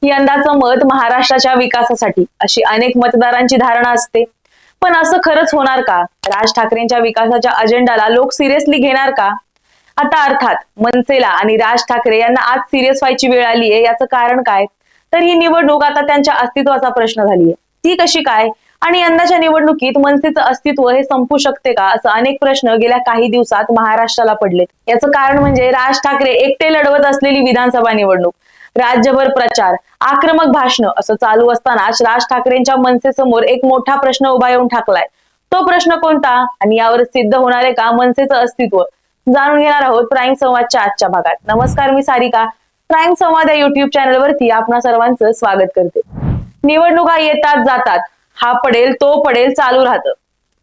यंदाचं मत महाराष्ट्राच्या विकासासाठी अशी अनेक मतदारांची धारणा असते. पण असं खरंच होणार का? राज ठाकरेंच्या विकासाच्या अजेंडाला लोक सिरियसली घेणार का? आता अर्थात मनसेला आणि राज ठाकरे यांना आज सिरियस व्हायची वेळ आली आहे. याचं कारण काय? तर ही निवडणूक आता त्यांच्या अस्तित्वाचा प्रश्न झालीय. ती कशी काय? आणि यंदाच्या निवडणुकीत मनसेचं अस्तित्व हे संपू शकते का? असं अनेक प्रश्न गेल्या काही दिवसात महाराष्ट्राला पडलेत. याचं कारण म्हणजे राज ठाकरे एकटे लढवत असलेली विधानसभा निवडणूक. राज्यभर प्रचार, आक्रमक भाषण असं चालू असतानाच राज ठाकरेंच्या मनसेसमोर एक मोठा प्रश्न उभा येऊन ठाकलाय. तो प्रश्न कोणता आणि यावर सिद्ध होणार आहे का मनसेचं अस्तित्व? जाणून घेणार आहोत प्राईम संवादच्या आजच्या भागात. नमस्कार, मी सारिका. प्राईम संवाद या युट्यूब चॅनलवरती आपणा सर्वांचं स्वागत करते. निवडणुका येतात जातात, हा पडेल तो पडेल चालू राहतं.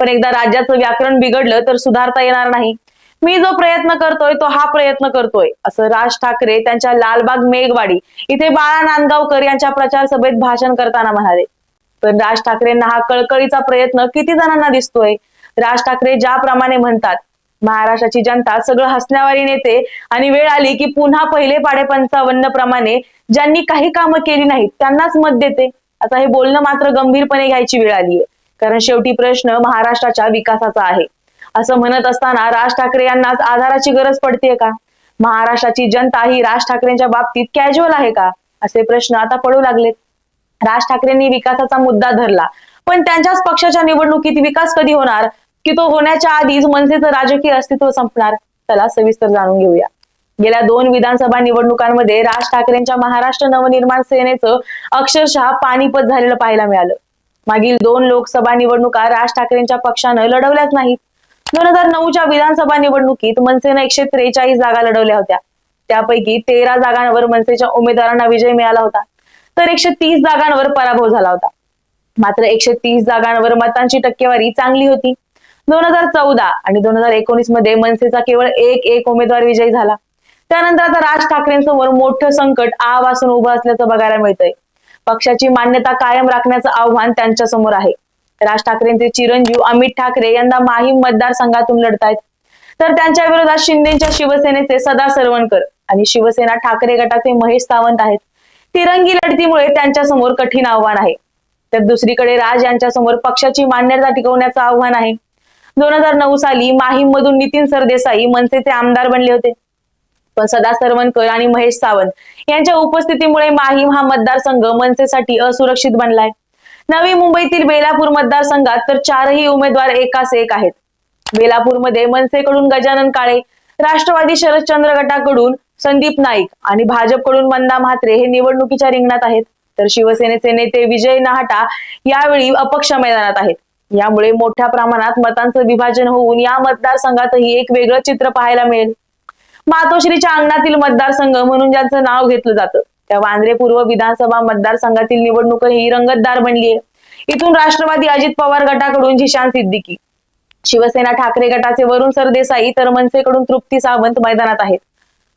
पण एकदा राज्याचं व्याकरण बिघडलं तर सुधारता येणार नाही. मी जो प्रयत्न करतोय तो हा प्रयत्न करतोय, असं राज ठाकरे त्यांच्या लालबाग मेघवाडी इथे बाळा नांदगावकर यांच्या प्रचार सभेत भाषण करताना म्हणाले. पण राज ठाकरेंना हा कळकळीचा प्रयत्न किती जणांना दिसतोय? राज ठाकरे ज्याप्रमाणे म्हणतात, महाराष्ट्राची जनता सगळं हसण्यावारी नेते आणि वेळ आली की पुन्हा पहिले पाडे 55 प्रमाणे ज्यांनी काही कामं केली नाहीत त्यांनाच मत देते. आता हे बोलणं मात्र गंभीरपणे घ्यायची वेळ आली आहे. कारण शेवटी प्रश्न महाराष्ट्राच्या विकासाचा आहे. असं म्हणत असताना राज ठाकरे यांनाच आधाराची गरज पडतेय का? महाराष्ट्राची जनता ही राज ठाकरेंच्या बाबतीत कॅज्युअल आहे का? असे प्रश्न आता पडू लागलेत. राज ठाकरेंनी विकासाचा मुद्दा धरला, पण त्यांच्याच पक्षाच्या निवडणुकीत विकास कधी होणार की तो होण्याच्या आधीच मनसेचं राजकीय अस्तित्व संपणार? चला सविस्तर जाणून घेऊया. गेल्या 2 विधानसभा निवडणुकांमध्ये राज ठाकरेंच्या महाराष्ट्र नवनिर्माण सेनेचं अक्षरशः पानिपत झालेलं पाहायला मिळालं. मागील 2 लोकसभा निवडणुका राज ठाकरेंच्या पक्षानं लढवल्याच नाहीत. 2009च्या विधानसभा निवडणुकीत मनसेनं 143 जागा लढवल्या होत्या. त्यापैकी 13 जागांवर मनसेच्या उमेदवारांना विजय मिळाला होता, तर 130 जागांवर पराभव झाला होता. मात्र 130 जागांवर मतांची टक्केवारी चांगली होती. 2014 आणि 2019 मध्ये मनसेचा केवळ एक उमेदवार विजयी झाला. त्यानंतर आता राज ठाकरेंसमोर मोठं संकट आवासून उभं असल्याचं बघायला मिळतंय. पक्षाची मान्यता कायम राखण्याचं आव्हान त्यांच्या समोर आहे. राज ठाकरेंचे चिरंजीव अमित ठाकरे यंदा माहीम मतदारसंघातून लढतायत, तर त्यांच्या विरोधात शिंदेच्या शिवसेनेचे सदा सरवणकर आणि शिवसेना ठाकरे गटाचे महेश सावंत आहेत. तिरंगी लढतीमुळे त्यांच्या समोर कठीण आव्हान आहे. तर दुसरीकडे राज यांच्या समोर पक्षाची मान्यता टिकवण्याचं आव्हान आहे. 2009 साली माहीम मधून नितीन सरदेसाई मनसेचे आमदार बनले होते, पण सदा सरवणकर आणि महेश सावंत यांच्या उपस्थितीमुळे माहीम हा मतदारसंघ मनसेसाठी असुरक्षित बनलाय. नवी मुंबईतील बेलापूर मतदारसंघात तर 4ही उमेदवार एकास एक आहेत. बेलापूरमध्ये मनसेकडून गजानन काळे, राष्ट्रवादी शरदचंद्र गटाकडून संदीप नाईक आणि भाजपकडून मंदा म्हात्रे हे निवडणुकीच्या रिंगणात आहेत. तर शिवसेनेचे नेते विजय नाहटा यावेळी अपक्ष मैदानात आहेत. यामुळे मोठ्या प्रमाणात मतांचं विभाजन होऊन या मतदारसंघातही एक वेगळं चित्र पाहायला मिळेल. मातोश्रीच्या अंगणातील मतदारसंघ म्हणून ज्यांचं नाव घेतलं जातं, त्या वांद्रे पूर्व विधानसभा मतदारसंघातील निवडणूक ही रंगतदार बनली आहे. इथून राष्ट्रवादी अजित पवार गटाकडून झिशान सिद्दीकी, शिवसेना ठाकरे गटाचे वरुण सरदेसाई, तर मनसेकडून तृप्ती सावंत मैदानात आहेत.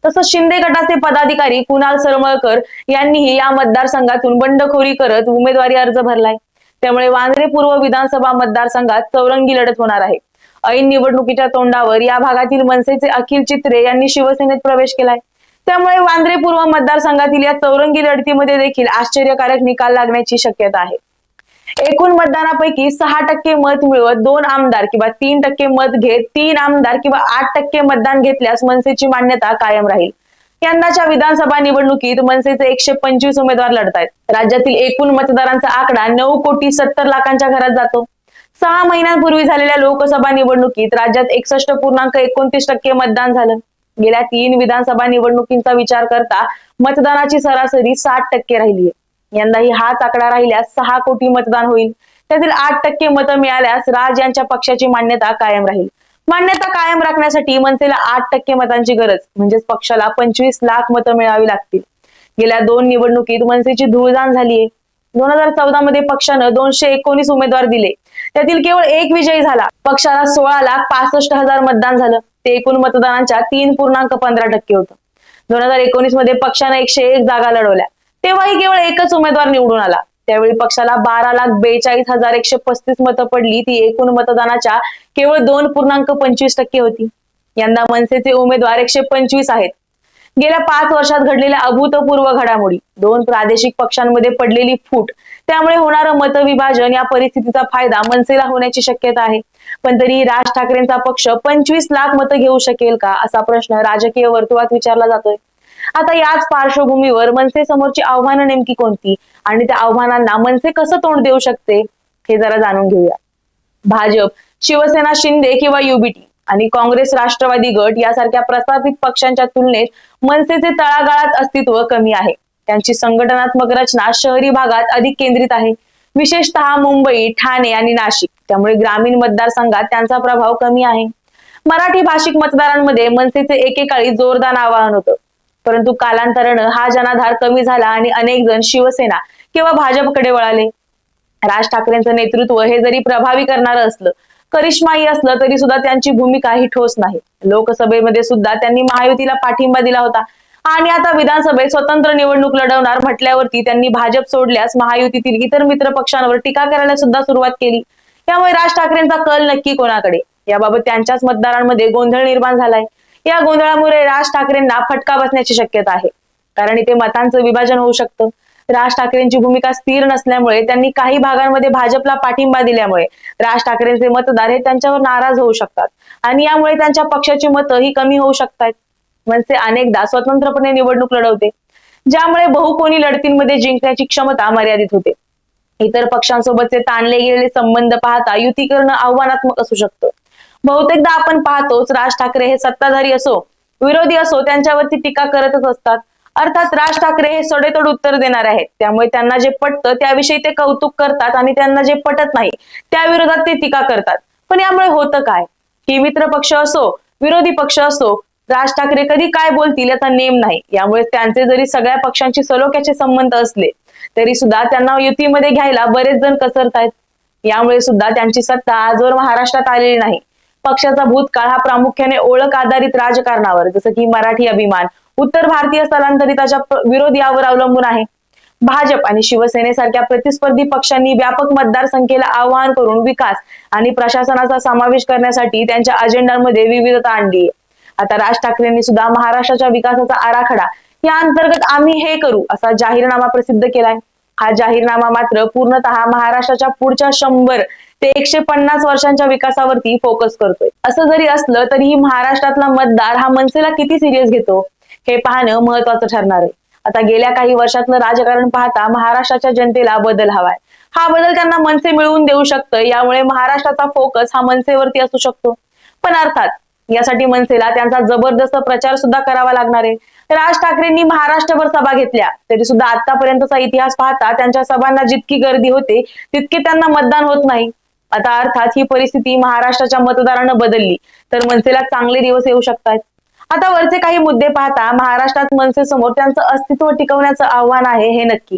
तसंच शिंदे गटाचे पदाधिकारी कुणाल सरमळकर यांनीही या मतदारसंघातून बंडखोरी करत उमेदवारी अर्ज भरलाय. त्यामुळे वांद्रे पूर्व विधानसभा मतदारसंघात चौरंगी लढत होणार आहे. ऐन निवडणुकीच्या तोंडावर या भागातील मनसेचे अखिल चित्रे यांनी शिवसेनेत प्रवेश केलाय. त्यामुळे वांद्रे पूर्व मतदारसंघातील या चौरंगी लढतीमध्ये देखील आश्चर्यकारक निकाल लागण्याची शक्यता आहे. एकूण मतदानापैकी 6% मत मिळवत 2 आमदार किंवा 3% मत घेत 3 आमदार किंवा 8% मतदान घेतल्यास मनसेची मान्यता कायम राहील. यंदाच्या विधानसभा निवडणुकीत मनसेचे 125 उमेदवार लढतायत. राज्यातील एकूण मतदारांचा आकडा 9,70,00,000च्या घरात जातो. 6 महिन्यांपूर्वी झालेल्या लोकसभा निवडणुकीत राज्यात 61.29% मतदान झालं. गेल्या 3 विधानसभा निवडणुकींचा विचार करता मतदानाची सरासरी 60% राहिली आहे. यंदाही हाच आकडा राहिल्यास 6 कोटी मतदान होईल. त्यातील 8% मतं मिळाल्यास राज यांच्या पक्षाची मान्यता कायम राहील. मान्यता कायम राखण्यासाठी मनसेला 8% मतांची गरज, म्हणजेच पक्षाला 25 लाख मतं मिळावी लागतील. गेल्या 2 निवडणुकीत मनसेची धूळदाण झाली आहे. 2014 मध्ये पक्षानं 219 उमेदवार दिले, त्यातील केवळ एक विजयी झाला. पक्षाला 16,65,000 मतदान झालं. ते एकूण मतदानांच्या 3.15% होतं. 2019 मध्ये पक्षानं 101 जागा लढवल्या, तेव्हाही केवळ एकच उमेदवार निवडून आला. त्यावेळी पक्षाला 12,42,135 मतं पडली. ती एकूण मतदानाच्या केवळ 2.25% होती. यंदा मनसेचे उमेदवार 125 आहेत. गेल्या 5 वर्षात घडलेल्या अभूतपूर्व घडामोडी, दोन प्रादेशिक पक्षांमध्ये पडलेली फूट, त्यामुळे होणारं मतविभाजन या परिस्थितीचा फायदा मनसेला होण्याची शक्यता आहे. पण तरी राज ठाकरेंचा पक्ष 25 लाख मतं घेऊ शकेल का, असा प्रश्न राजकीय वर्तुळात विचारला जातोय. आता याच पार्श्वभूमीवर मनसे समोरची आव्हानं नेमकी कोणती आणि त्या आव्हानांना मनसे कसं तोंड देऊ शकते, हे जरा जाणून घेऊया. भाजप, शिवसेना शिंदे किंवा युबीटी आणि काँग्रेस राष्ट्रवादी गट यासारख्या प्रस्थापित पक्षांच्या तुलनेत मनसेचे तळागाळात अस्तित्व कमी आहे. त्यांची संघटनात्मक रचना शहरी भागात अधिक केंद्रित आहे, विशेषतः मुंबई, ठाणे आणि नाशिक. त्यामुळे ग्रामीण मतदारसंघात त्यांचा प्रभाव कमी आहे. मराठी भाषिक मतदारांमध्ये मनसेचे एकेकाळी जोरदार आवाहन होतं, परंतु कालांतरानं हा जनाधार कमी झाला आणि अनेक जण शिवसेना किंवा भाजपकडे वळाले. राज ठाकरेंचं नेतृत्व हे जरी प्रभावी करणारं असलं, करिश्माई असलं, तरी सुद्धा त्यांची भूमिका ही ठोस नाही. लोकसभेमध्ये सुद्धा त्यांनी महायुतीला पाठिंबा दिला होता आणि आता विधानसभेत स्वतंत्र निवडणूक लढवणार म्हटल्यावरती त्यांनी भाजप सोडल्यास महायुतीतील इतर मित्र पक्षांवर टीका करायला सुद्धा सुरुवात केली. त्यामुळे राज ठाकरेंचा कल नक्की कोणाकडे, याबाबत त्यांच्याच मतदारांमध्ये गोंधळ निर्माण झालाय. या गोंधळामुळे राज ठाकरेंना फटका बसण्याची शक्यता आहे, कारण इथे मतांचं विभाजन होऊ शकतं. राज ठाकरेंची भूमिका स्थिर नसल्यामुळे त्यांनी काही भागांमध्ये भाजपला पाठिंबा दिल्यामुळे राज ठाकरेंचे मतदार हे त्यांच्यावर नाराज होऊ शकतात आणि यामुळे त्यांच्या पक्षाची मतं ही कमी होऊ शकतात. मनसे अनेकदा स्वतंत्रपणे निवडणूक लढवते, ज्यामुळे बहुकोनी लढतींमध्ये जिंकण्याची क्षमता मर्यादित होते. इतर पक्षांसोबतचे ताणले गेलेले संबंध पाहता युती करणं आव्हानात्मक असू शकतं. बहुतेकदा आपण पाहतोच, राज ठाकरे हे सत्ताधारी असो विरोधी असो त्यांच्यावरती टीका करतच असतात. अर्थात राज ठाकरे हे सडेतोड उत्तर देणार आहेत, त्यामुळे त्यांना जे पटतं त्याविषयी ते कौतुक करतात आणि त्यांना जे पटत नाही त्या विरोधात ते टीका करतात. पण यामुळे होतं काय, की मित्र पक्ष असो विरोधी पक्ष असो, राज ठाकरे कधी काय बोलतील याचा नेम नाही. यामुळे त्यांचे जरी सगळ्या पक्षांशी सलोख्याचे संबंध असले तरी सुद्धा त्यांना युतीमध्ये घ्यायला बरेच जण कसरतायत. यामुळे सुद्धा त्यांची सत्ता आजवर महाराष्ट्रात आलेली नाही. पक्षाचा भूतकाळ हा प्रामुख्याने ओळख आधारित राजकारणावर, जसं की मराठी अभिमान, उत्तर भारतीय स्थलांतरिताच्या विरोध यावर अवलंबून आहे. भाजप आणि शिवसेनेसारख्या प्रतिस्पर्धी पक्षांनी व्यापक मतदारसंख्येला आवाहन करून विकास आणि प्रशासनाचा समावेश करण्यासाठी त्यांच्या अजेंड्यामध्ये विविधता आणली आहे. आता राज ठाकरेंनी सुद्धा महाराष्ट्राच्या विकासाचा आराखडा या अंतर्गत आम्ही हे करू असा जाहीरनामा प्रसिद्ध केलाय. हा जाहीरनामा मात्र पूर्णतः महाराष्ट्राच्या पुढच्या 100 ते 150 वर्षांच्या विकासावरती फोकस करतोय. असं जरी असलं तरीही महाराष्ट्रातला मतदार हा मनसेला किती सिरियस घेतो हे पाहणं महत्वाचं ठरणार आहे. आता गेल्या काही वर्षातलं राजकारण पाहता महाराष्ट्राच्या जनतेला बदल हवाय. हा बदल त्यांना मनसे मिळवून देऊ शकतं. यामुळे महाराष्ट्राचा फोकस हा मनसेवरती असू शकतो. पण अर्थात यासाठी मनसेला त्यांचा जबरदस्त प्रचार सुद्धा करावा लागणार आहे. राज ठाकरेंनी महाराष्ट्रभर सभा घेतल्या तरी सुद्धा आतापर्यंतचा इतिहास पाहता त्यांच्या सभांना जितकी गर्दी होते तितके त्यांना मतदान होत नाही. आता अर्थात ही परिस्थिती महाराष्ट्राच्या मतदारांना बदलली तर मनसेला चांगले दिवस येऊ शकतात. आता वरचे काही मुद्दे पाहता महाराष्ट्रात मनसे समोर त्यांचं अस्तित्व टिकवण्याचं आव्हान आहे हे नक्की.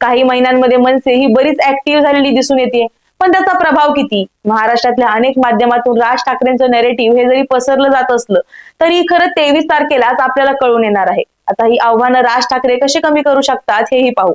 काही महिन्यांमध्ये मनसे ही बरीच ऍक्टिव्ह झालेली दिसून येते, पण त्याचा प्रभाव किती? महाराष्ट्रातल्या अनेक माध्यमातून राज ठाकरेंचं नॅरेटिव्ह हे जरी पसरलं जात असलं तरी खरं 23 तारखेलाच आपल्याला कळून येणार आहे. आता ही आव्हानं राज ठाकरे कशी कमी करू शकतात हेही पाहू.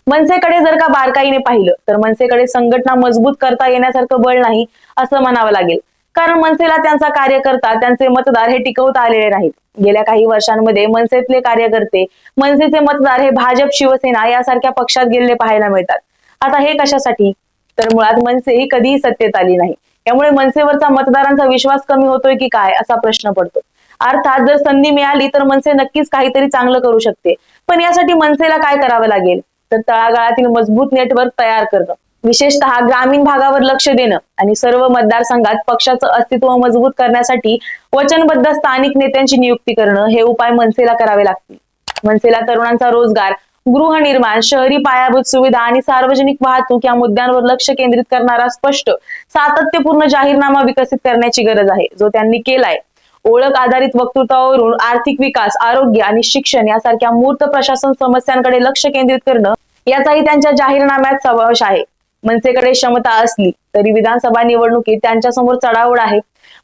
मनसेकडे जर का बारकाईने पाहिलं तर मनसेकडे संघटना मजबूत करता येण्यासारखं बळ नाही असं म्हणावं लागेल, कारण मनसेला त्यांचा कार्यकर्ता त्यांचे मतदार हे टिकवता आलेले नाहीत. गेल्या काही वर्षांमध्ये मनसेतले कार्यकर्ते मनसेचे मतदार हे भाजप शिवसेना यासारख्या पक्षात गेलेले पाहायला मिळतात. आता हे कशासाठी? तर मुळात मनसे ही कधीही सत्तेत आली नाही, त्यामुळे मनसेवरचा मतदारांचा विश्वास कमी होतोय की काय असा प्रश्न पडतो. अर्थात जर संधी मिळाली तर मनसे नक्कीच काहीतरी चांगलं करू शकते, पण यासाठी मनसेला काय करावं लागेल तर तळागाळातील मजबूत नेटवर्क तयार करणं, विशेषतः ग्रामीण भागावर लक्ष देणं आणि सर्व मतदारसंघात पक्षाचं अस्तित्व मजबूत करण्यासाठी वचनबद्ध स्थानिक नेत्यांची नियुक्ती करणं हे उपाय मनसेला करावे लागतील. मनसेला तरुणांचा रोजगार, गृहनिर्माण, शहरी पायाभूत सुविधा आणि सार्वजनिक वाहतूक या मुद्द्यांवर लक्ष केंद्रित करणारा स्पष्ट सातत्यपूर्ण जाहीरनामा विकसित करण्याची गरज आहे, जो त्यांनी केलाय. ओळख आधारित वक्तृत्वावरून आर्थिक विकास, आरोग्य आणि शिक्षण यासारख्या मूर्त प्रशासन समस्यांकडे लक्ष केंद्रित करणं याचाही त्यांच्या जाहीरनाम्यात समावेश आहे. मनसेकडे क्षमता असली तरी विधानसभा निवडणुकीत त्यांच्या समोर चढाओढ आहे.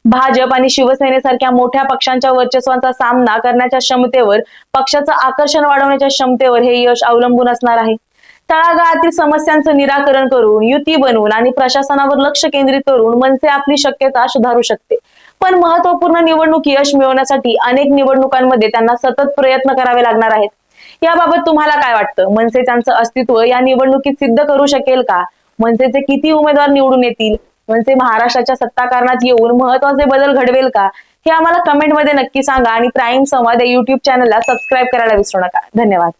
भाजप आणि शिवसेनेसारख्या मोठ्या पक्षांच्या वर्चस्वाचा सामना करण्याच्या क्षमतेवर, पक्षाचं आकर्षण वाढवण्याच्या क्षमतेवर हे यश अवलंबून असणार आहे. तळागाळातील समस्यांचं निराकरण करून, युती बनवून आणि प्रशासनावर लक्ष केंद्रित करून मनसे आपली शक्यता सुधारू शकते. पण महत्वपूर्ण निवडणूक यश मिळवण्यासाठी अनेक निवडणुकांमध्ये त्यांना सतत प्रयत्न करावे लागणार आहेत. याबाबत तुम्हाला काय वाटतं? मनसे त्यांचं अस्तित्व या निवडणुकीत सिद्ध करू शकेल का? मनसेचे किती उमेदवार निवडून येतील? मनसे महाराष्ट्राच्या सत्ताकारणात येऊन महत्वाचे बदल घडवेल का? हे आम्हाला कमेंटमध्ये नक्की सांगा आणि प्राईम संवाद या युट्यूब चॅनलला सबस्क्राईब करायला विसरू नका. धन्यवाद.